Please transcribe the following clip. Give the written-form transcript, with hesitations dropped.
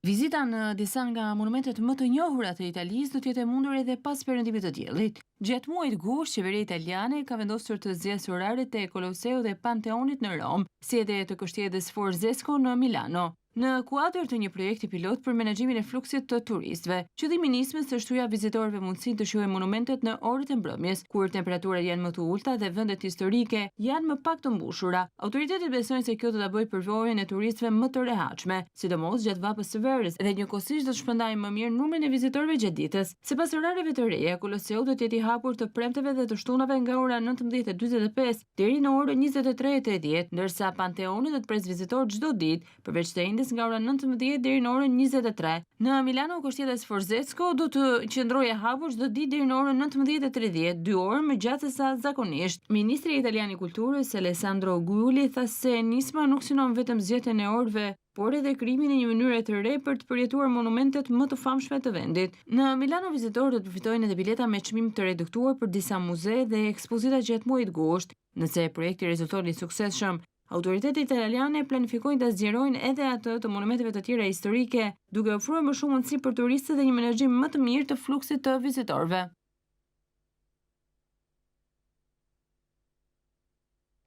Vizita në disa nga monumentet më të njohura të Italisë do të jetë e mundur edhe pas perëndimit të diellit. Gjatë muajit gusht, qeveria italiane ka vendosur të zgjedhë oraret e Koloseut dhe Panteonit në Rom, si edhe të kështjellës Sforzesco në Milano, në kuadër të një projekti pilot për menaxhimin e fluksit të turistëve. Qëllimi i nismës është t'uja vizitorëve mundësinë të shohin monumentet në orët e mbrëmjes, kur temperaturat janë më të ulta dhe vendet historike janë më pak të mbushura. Autoritetet besojnë se kjo do ta bëjë përvojën e turistëve më të rehatshme, sidomos gjatë vapës së verës, dhe njëkohësisht do të shpërndajë më mirë numrin e vizitorëve gjatë ditës. Sipas orareve të reja, Koloseu do të jetë i hapur të premteve dhe të shtunave nga ora 19:45 deri në orën 23:30, ndërsa Panteoni do të presë vizitorë çdo ditë, përveç të endes nga ora 19 deri në orën 23. Në Milano, kështjella Sforzesco do të qëndrojë e hapur çdo ditë deri në orën 19:30, 2 orë më gjatë se sa zakonisht. Ministri italian i kulturës Alessandro Gulli tha se nisma nuk synon vetëm zgjedhjen e orëve, por edhe krijimin e një mënyre të re për të përjetuar monumentet më të famshme të vendit. Në Milano, vizitorët do të përfitojnë edhe bileta me çmim të reduktuar për disa muze dhe ekspozita gjatë muajit gusht. Nëse projekti rezulton i suksesshëm, autoritetet italiane planifikojnë ta zgjerojnë edhe atë të monumenteve të tjera historike, duke ofruar më shumë mundësi për turistët dhe një menaxhim më të mirë të fluksit të vizitorëve.